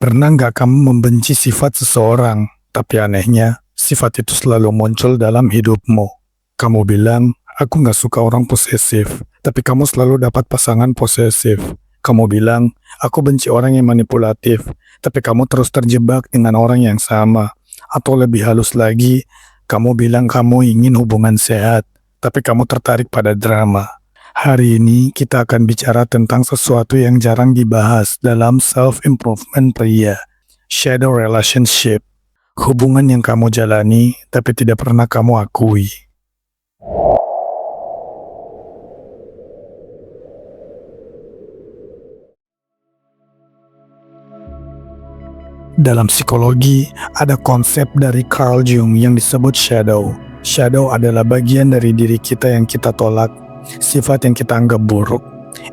Pernah nggak kamu membenci sifat seseorang, tapi anehnya, sifat itu selalu muncul dalam hidupmu? Kamu bilang, aku nggak suka orang posesif, tapi kamu selalu dapat pasangan posesif. Kamu bilang, aku benci orang yang manipulatif, tapi kamu terus terjebak dengan orang yang sama. Atau lebih halus lagi, kamu bilang kamu ingin hubungan sehat, tapi kamu tertarik pada drama. Hari ini kita akan bicara tentang sesuatu yang jarang dibahas dalam self-improvement pria, shadow relationship, hubungan yang kamu jalani tapi tidak pernah kamu akui. Dalam psikologi, ada konsep dari Carl Jung yang disebut shadow. Shadow adalah bagian dari diri kita yang kita tolak, sifat yang kita anggap buruk,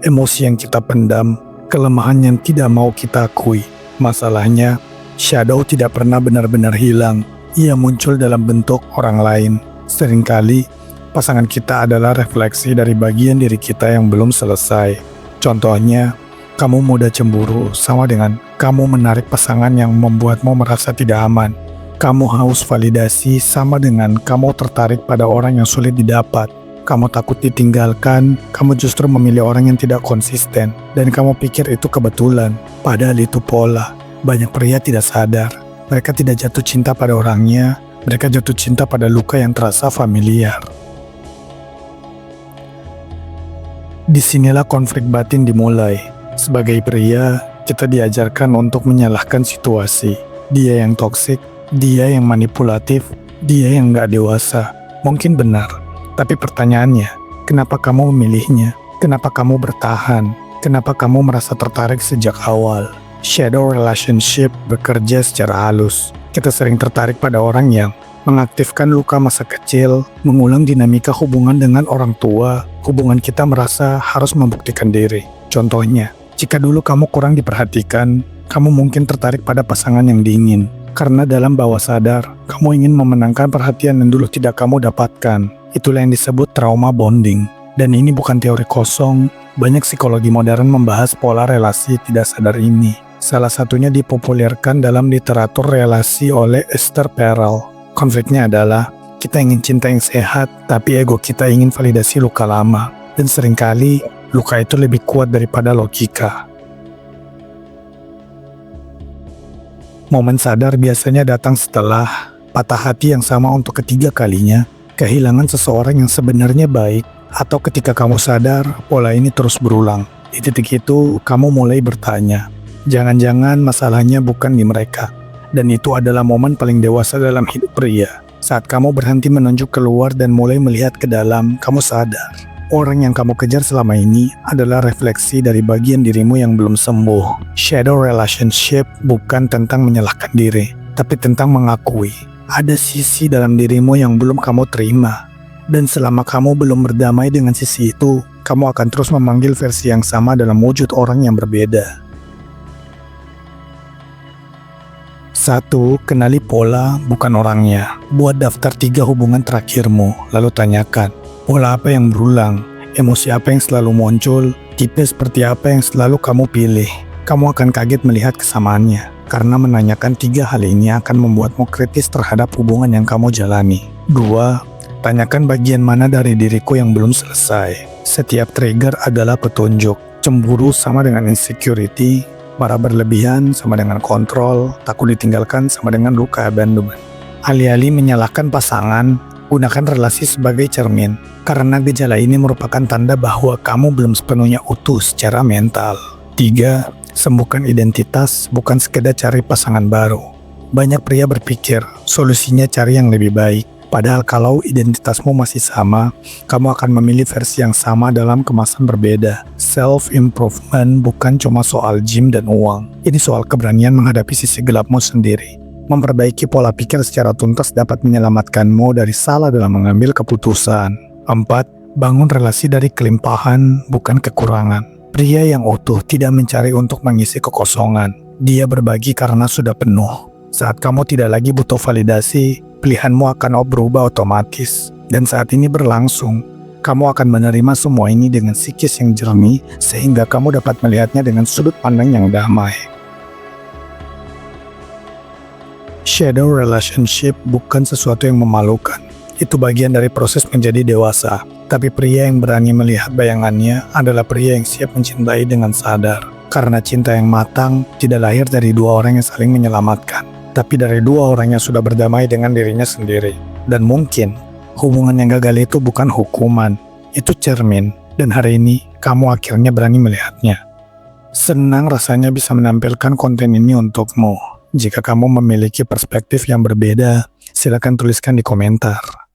emosi yang kita pendam, kelemahan yang tidak mau kita akui. Masalahnya, shadow tidak pernah benar-benar hilang. Ia muncul dalam bentuk orang lain. Seringkali, pasangan kita adalah refleksi dari bagian diri kita yang belum selesai. Contohnya, kamu mudah cemburu sama dengan kamu menarik pasangan yang membuatmu merasa tidak aman. Kamu haus validasi sama dengan kamu tertarik pada orang yang sulit didapat. Kamu takut ditinggalkan, kamu justru memilih orang yang tidak konsisten, dan kamu pikir itu kebetulan, padahal itu pola. Banyak pria tidak sadar, mereka tidak jatuh cinta pada orangnya, mereka jatuh cinta pada luka yang terasa familiar. Disinilah konflik batin dimulai. Sebagai pria, kita diajarkan untuk menyalahkan situasi. Dia yang toksik, dia yang manipulatif, dia yang gak dewasa. Mungkin benar. Tapi pertanyaannya, kenapa kamu memilihnya? Kenapa kamu bertahan? Kenapa kamu merasa tertarik sejak awal? Shadow relationship bekerja secara halus. Kita sering tertarik pada orang yang mengaktifkan luka masa kecil, mengulang dinamika hubungan dengan orang tua. Hubungan kita merasa harus membuktikan diri. Contohnya, jika dulu kamu kurang diperhatikan, kamu mungkin tertarik pada pasangan yang dingin. Karena dalam bawah sadar, kamu ingin memenangkan perhatian yang dulu tidak kamu dapatkan. Itulah yang disebut trauma bonding. Dan ini bukan teori kosong, banyak psikologi modern membahas pola relasi tidak sadar ini. Salah satunya dipopulerkan dalam literatur relasi oleh Esther Perel. Konfliknya adalah, kita ingin cinta yang sehat, tapi ego kita ingin validasi luka lama. Dan seringkali, luka itu lebih kuat daripada logika. Momen sadar biasanya datang setelah patah hati yang sama untuk ketiga kalinya, kehilangan seseorang yang sebenarnya baik, atau ketika kamu sadar pola ini terus berulang. Di titik itu, kamu mulai bertanya, jangan-jangan masalahnya bukan di mereka. Dan itu adalah momen paling dewasa dalam hidup pria. Saat kamu berhenti menunjuk keluar dan mulai melihat ke dalam, kamu sadar. Orang yang kamu kejar selama ini adalah refleksi dari bagian dirimu yang belum sembuh. Shadow relationship bukan tentang menyalahkan diri, tapi tentang mengakui. Ada sisi dalam dirimu yang belum kamu terima. Dan selama kamu belum berdamai dengan sisi itu, kamu akan terus memanggil versi yang sama dalam wujud orang yang berbeda. 1. Kenali pola, bukan orangnya. Buat daftar 3 hubungan terakhirmu, lalu tanyakan, pola apa yang berulang? Emosi apa yang selalu muncul? Tipe seperti apa yang selalu kamu pilih? Kamu akan kaget melihat kesamaannya. Karena menanyakan 3 hal ini akan membuatmu kritis terhadap hubungan yang kamu jalani. 2. Tanyakan bagian mana dari diriku yang belum selesai. Setiap trigger adalah petunjuk. Cemburu sama dengan insecurity, marah berlebihan sama dengan kontrol, takut ditinggalkan sama dengan luka abandonment. Alih-alih menyalahkan pasangan, gunakan relasi sebagai cermin. Karena gejala ini merupakan tanda bahwa kamu belum sepenuhnya utuh secara mental. 3. Sembuhkan identitas, bukan sekedar cari pasangan baru. Banyak pria berpikir, solusinya cari yang lebih baik. Padahal kalau identitasmu masih sama, kamu akan memilih versi yang sama dalam kemasan berbeda. Self-improvement bukan cuma soal gym dan uang. Ini soal keberanian menghadapi sisi gelapmu sendiri. Memperbaiki pola pikir secara tuntas dapat menyelamatkanmu dari salah dalam mengambil keputusan. 4. Bangun relasi dari kelimpahan, bukan kekurangan. Pria yang utuh tidak mencari untuk mengisi kekosongan. Dia berbagi karena sudah penuh. Saat kamu tidak lagi butuh validasi, pilihanmu akan berubah otomatis. Dan saat ini berlangsung, kamu akan menerima semua ini dengan psikis yang jernih, sehingga kamu dapat melihatnya dengan sudut pandang yang damai. Shadow relationship bukan sesuatu yang memalukan. Itu bagian dari proses menjadi dewasa. Tapi pria yang berani melihat bayangannya adalah pria yang siap mencintai dengan sadar. Karena cinta yang matang tidak lahir dari dua orang yang saling menyelamatkan, tapi dari dua orang yang sudah berdamai dengan dirinya sendiri. Dan mungkin hubungan yang gagal itu bukan hukuman, itu cermin. Dan hari ini kamu akhirnya berani melihatnya. Senang rasanya bisa menampilkan konten ini untukmu. Jika kamu memiliki perspektif yang berbeda, silakan tuliskan di komentar.